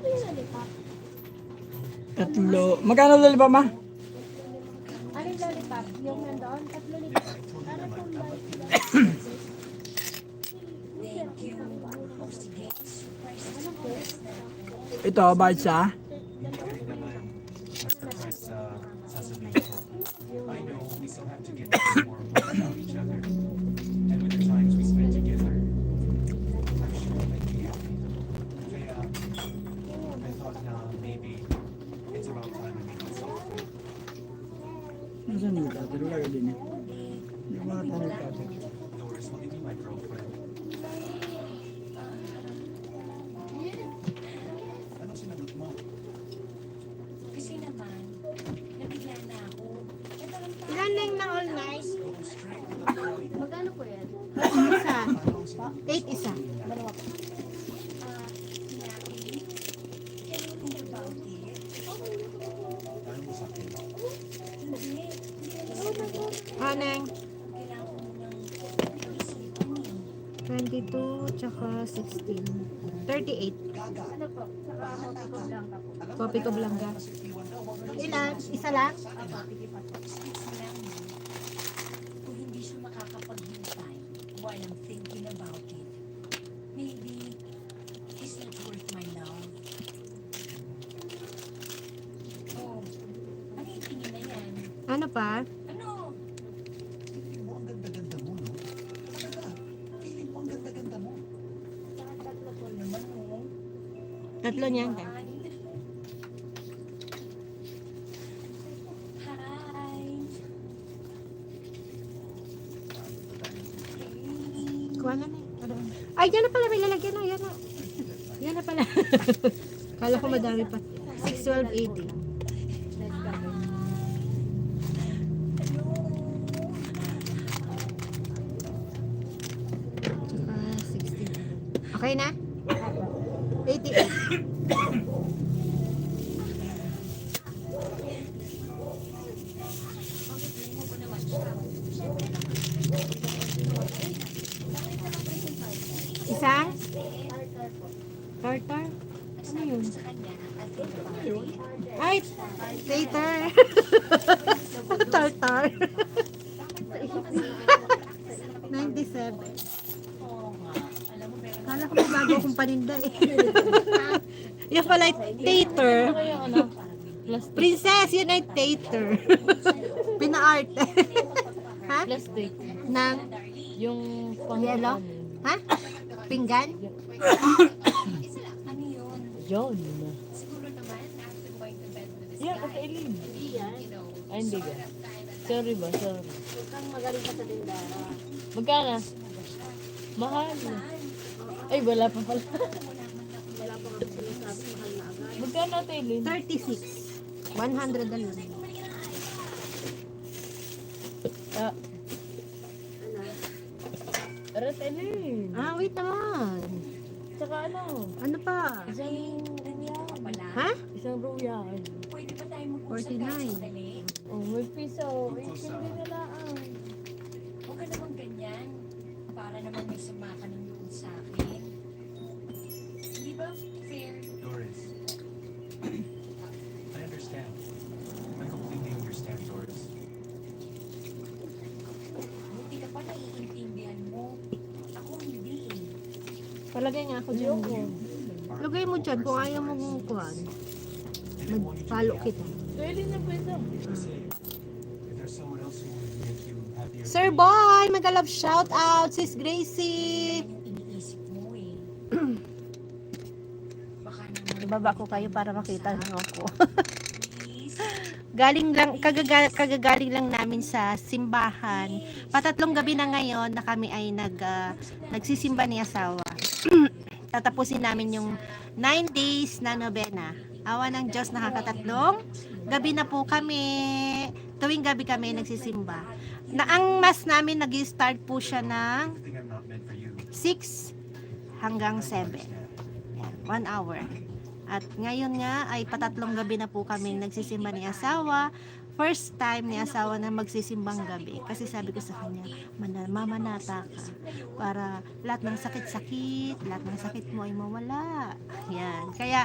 ba yung lollipop? Tatlo. Magkano lollipop, ma? Ano yung lollipop? Yung nandoon? Tatlo nito. Para combine sila. Ito, bayad siya. I know we still have to get to know more about each other. And with the times we spend together, I'm sure that we happy. Kaya, I thought na maybe it's about time we make it solve. Nasaan yung tatlo? Wala ka din eh. Hindi ko makita yung tatlo. Doris, will you be my girlfriend? Anong sinagot mo? Kasi naman, nabigla na ako. Ilan lang na all night? Magkano po yan? Isa. 8 isa. Dalawa po. Hinaki, can you think about it? Ano mo sa akin? Hindi. Aneng? Kailangan ko munang pag-isipan eh. 22 tsaka 16. 38. Ano po? Saka ko lang ako. Kopi ko blangga. Ilan? Isa lang? It's lang eh. Kung hindi siya makakapaghintay while I'm thinking about it, maybe he's not worth my love. Oh, ano yung tingin na yan? Ano pa? Ano? Feeling mo ang ganda-ganda mo, no? Talaga, feeling mo ang ganda-ganda mo. Tatlo po naman, oh. Tatlo niyan. Hi. Kuha na na. Ay, yan na pala. May lalagyan na. Yan na. Yan na pala. Kala ko madami pa. 6, 12, 80. Tsaka 16. Okay na? 88. Isang? Tartar? Ano yun? Ay, later. Tartar. 97. Kala ko may bago akong paninda eh. Yan pala ay tater. Princess, yun ay tater. Pina-art. Ha? Plastic. Nang Yung pang yellow? Ha? Pinggan? Ano yun? Yun. Siguro naman, after going to bed with this Yeah, guy, kasi Eileen. you know, Ay, hindi ka. Sorry ba? Sorry. Kang magaling ka sa tindara. Magkano? Mahal. Ay, wala pa pala. Wala pa kami sinasabi, mahal na agad. Magkano ate Eileen? 36. 100 na lang. Ah. Arat Eileen. Ah, wait naman. Tsaka ano? Ano pa? Isang ruya. Ha? Isang ruya. pwede ba tayo mag-usap 49. kahit sandali? Oh, may piso. Hindi na lang. Huwag ka naman ganyan. Para naman may sama ka ng loob sa akin. Hindi ba fair? Doris, I understand. I completely understand, Doris. Buti ka pa naiintindihan mo. Ako hindi eh. Palagay nga ako dyan. Lagay mo dyan kung ayaw mo kung kuhan. Mag-follow kita. So, Eileen na piso. Kasi, if there's someone else who would make you happier, Sir Boy, mag-love shout out, Sis Gracie. Yan yung iniisip mo eh. Baka naman, Ibaba ko kayo para makita niyo ako. please. Galing lang, kagagaling lang namin sa simbahan. Patatlong gabi na ngayon na kami ay nagsisimba ni asawa. Tatapusin namin yung 9 days na nobena. Awa ng Diyos, nakakatatlong gabi na po kami. Tuwing gabi kami nagsisimba. Na ang mas namin nag-start po siya ng I think I'm not meant for you. 6 hanggang 7. 1 hour. At ngayon nga ay patatlong gabi na po kami nagsisimba ni asawa. First time ni asawa na magsisimbang gabi. Kasi sabi ko sa kanya, mamanata ka. Para lahat ng sakit-sakit, lahat ng sakit mo ay mawala. Yan. Kaya